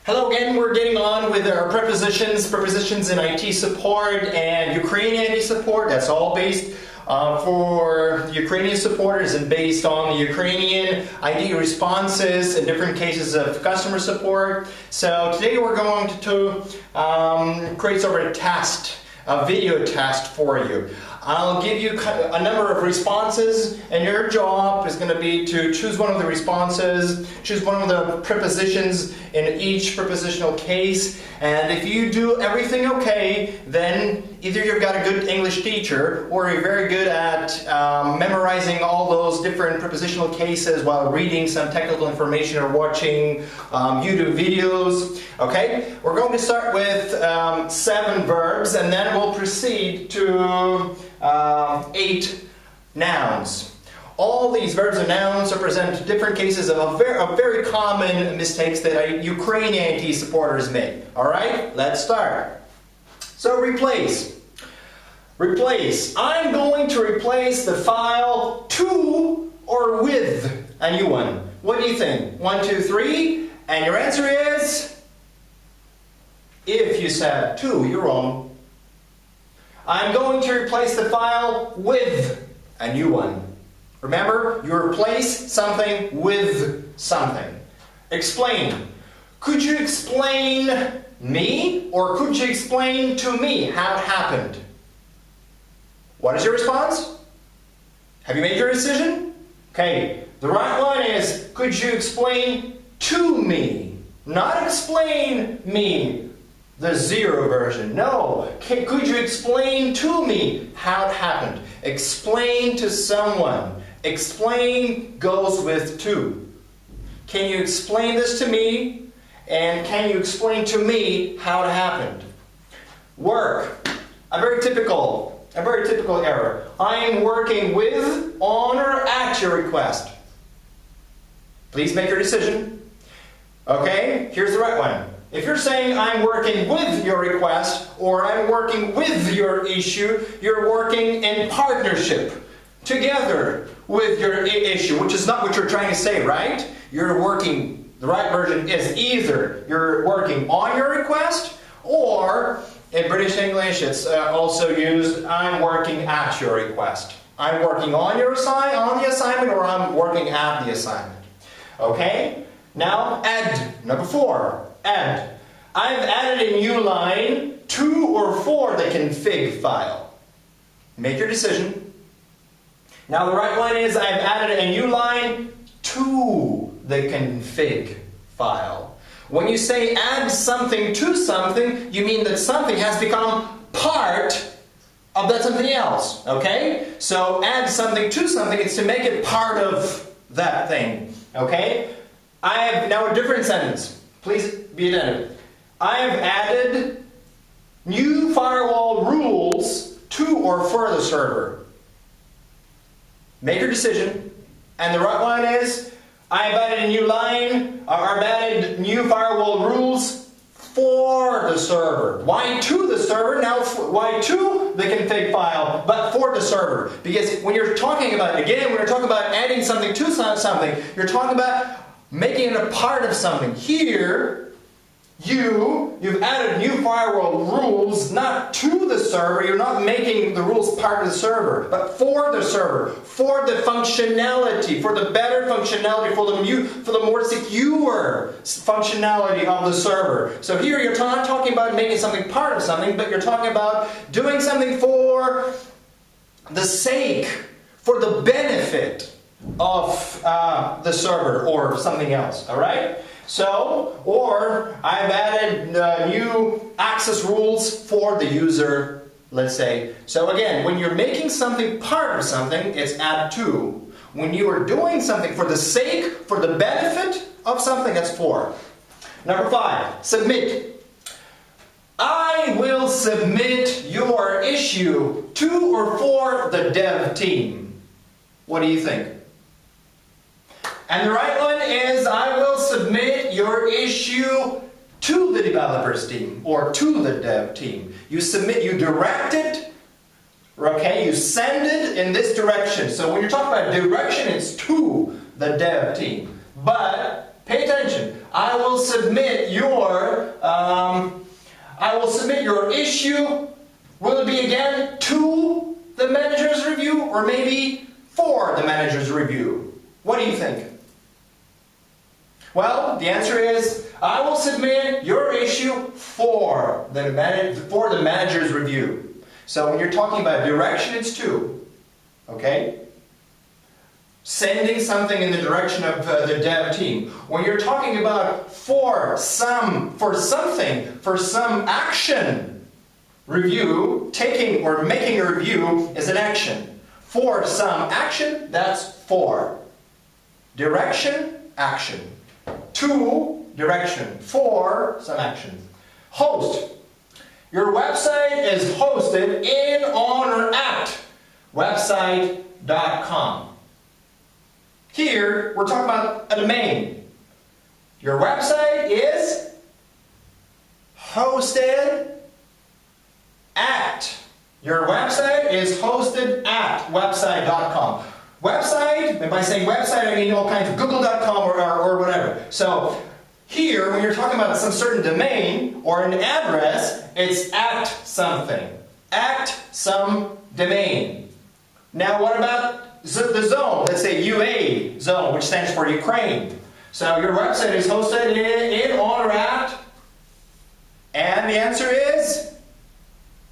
Hello again, we're getting on with our prepositions in IT support and Ukrainian IT support. That's all based for Ukrainian supporters and based on the Ukrainian ID responses in different cases of customer support. So today we're going to create sort of a video test for you. I'll give you a number of responses, and your job is going to be to choose one of the responses, choose one of the prepositions in each prepositional case, and if you do everything okay, then either you've got a good English teacher or you're very good at memorizing all those different prepositional cases while reading some technical information or watching YouTube videos. Okay, we're going to start with 7 verbs, and then we'll proceed to 8 nouns. All these verbs and nouns represent different cases of very common mistakes that Ukrainian IT supporters make. Alright, let's start. So replace. Replace. I'm going to replace the file to or with a new one. What do you think? 1, 2, 3. And your answer is? If you said to, you're wrong. I'm going to replace the file with a new one. Remember, you replace something with something. Explain. Could you explain me, or could you explain to me how it happened? What is your response? Have you made your decision? Okay, the right one is, could you explain to me? Not explain me. The 0 version. No. Could you explain to me how it happened? Explain to someone. Explain goes with to. Can you explain this to me? And can you explain to me how it happened? Work. A very typical error. I am working with, on, or at your request. Please make your decision. Okay, here's the right one. If you're saying I'm working with your request or I'm working with your issue, you're working in partnership together with your issue, which is not what you're trying to say, right? You're working, the right version is either you're working on your request, or in British English it's also used I'm working at your request. I'm working on the assignment, or I'm working at the assignment. Okay? Now add, number 4. Add. I've added a new line to or for the config file. Make your decision. Now the right one is I've added a new line to the config file. When you say add something to something, you mean that something has become part of that something else. Okay? So add something to something is to make it part of that thing. Okay? I have now a different sentence. Please be attentive. I have added new firewall rules to or for the server. Make your decision. And the right one is, I have added a new line, or I've added new firewall rules for the server. Why to the server? Now, why to the config file, but for the server? Because when you're talking about, again, when you're talking about adding something to something, you're talking about making it a part of something. Here, you've added new firewall rules not to the server. You're not making the rules part of the server, but for the server, for the functionality, for the better functionality, for the more secure functionality of the server. So here you're not talking about making something part of something, but you're talking about doing something for the sake, for the benefit of the server or something else. All right? So, or I've added new access rules for the user, let's say. So again, when you're making something part of something, it's add to. When you are doing something for the sake, for the benefit of something, that's for. Number 5, submit. I will submit your issue to or for the dev team. What do you think? And the right one is, I will submit your issue to the developers team, or to the dev team. You submit, you direct it, okay, you send it in this direction. So when you're talking about direction, it's to the dev team. But pay attention. I will submit your issue. Will it be again to the manager's review or maybe for the manager's review? What do you think? Well, the answer is I will submit your issue for the manager's review. So when you're talking about direction, it's to. Okay? Sending something in the direction of the dev team. When you're talking about for some action review, taking or making a review is an action. For some action, that's for. Direction, action. To, direction. For, some action. Host. Your website is hosted in, on, or at website.com. Here, we're talking about a domain. Your website is hosted at. Your website is hosted at website.com. Website, and by saying website, I mean all kinds of google.com or whatever. So, here, when you're talking about some certain domain or an address, it's at something. At some domain. Now, what about the zone? Let's say UA zone, which stands for Ukraine. So your website is hosted in, on, or at, and the answer is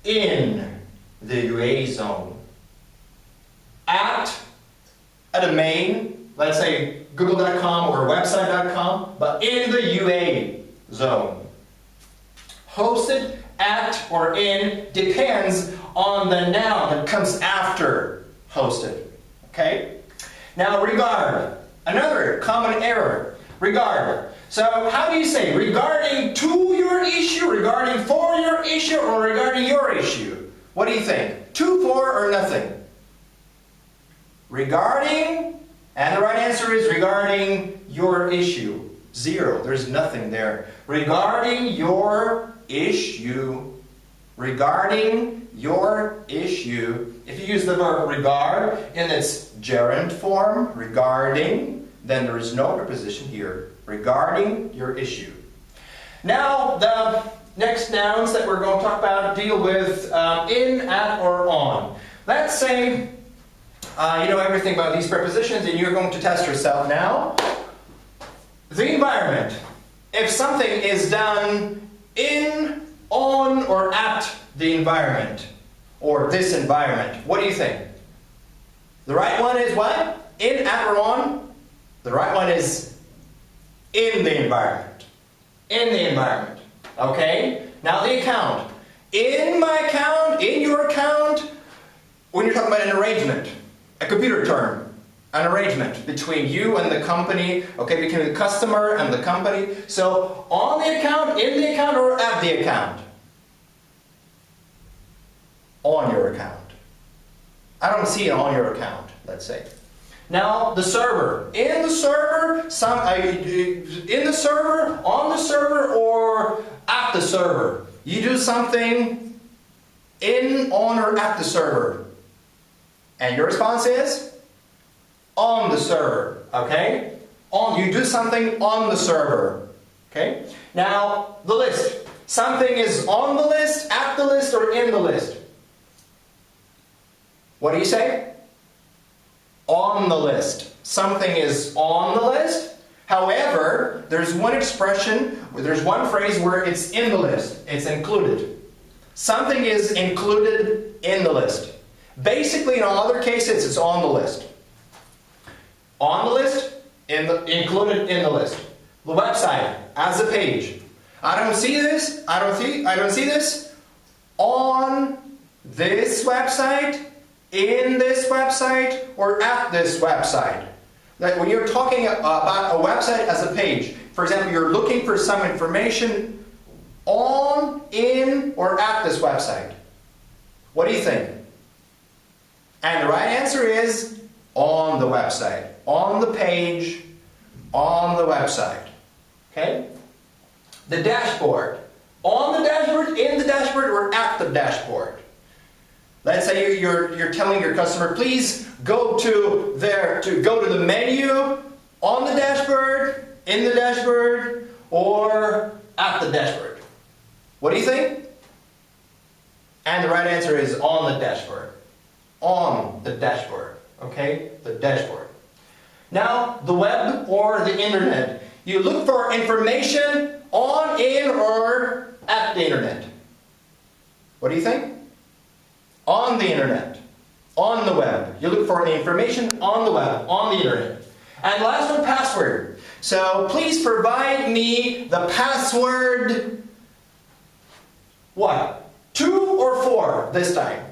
in the UA zone. At a domain, let's say google.com or website.com, but in the UA zone. Hosted, at, or in depends on the noun that comes after hosted. Okay? Now, regard. Another common error. Regard. So, how do you say regarding to your issue, regarding for your issue, or regarding your issue? What do you think? To, for, or nothing? Regarding, and the right answer is regarding your issue. 0. There's nothing there. Regarding your issue. Regarding your issue. If you use the verb regard in its gerund form, regarding, then there is no preposition here. Regarding your issue. Now, the next nouns that we're going to talk about deal with in, at, or on. Let's say you know everything about these prepositions and you're going to test yourself now. The environment. If something is done in, on, or at the environment, or this environment, what do you think? The right one is what? In, at, or on? The right one is in the environment. In the environment. Okay? Now the account. In my account, in your account, when you're talking about an arrangement, a computer term, an arrangement between you and the company, okay, between the customer and the company. So, on the account, in the account, or at the account? On your account. I don't see it on your account, let's say. Now, the server. In the server, in the server, on the server, or at the server. You do something in, on, or at the server. And your response is? On the server. Okay? You do something on the server. Okay? Now, the list. Something is on the list, at the list, or in the list. What do you say? On the list. Something is on the list. However, there's one expression, there's one phrase where it's in the list. It's included. Something is included in the list. Basically, in all other cases, it's on the list. On the list, included in the list. The website, as a page. I don't see this. I don't see this on this website, in this website, or at this website. Like when you're talking about a website as a page, for example, you're looking for some information on, in, or at this website. What do you think? And the right answer is on the website, on the page, on the website. Okay? The dashboard. On the dashboard, in the dashboard, or at the dashboard. Let's say you're telling your customer, please go to the menu, on the dashboard, in the dashboard, or at the dashboard? What do you think? And the right answer is on the dashboard. On the dashboard. Okay? The dashboard. Now, the web or the internet. You look for information on, in, or at the internet. What do you think? On the internet. On the web. You look for the information on the web, on the internet. And last one, password. So please provide me the password. What? 2 or 4 this time?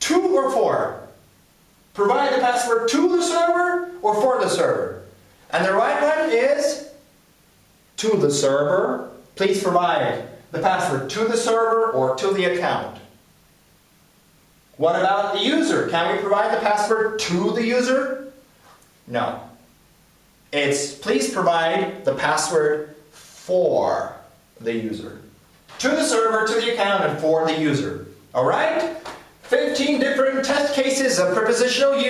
2 or 4? Provide the password to the server or for the server? And the right one is to the server. Please provide the password to the server or to the account. What about the user? Can we provide the password to the user? No. It's please provide the password for the user. To the server, to the account, and for the user. Alright? 15 different test cases of prepositional use.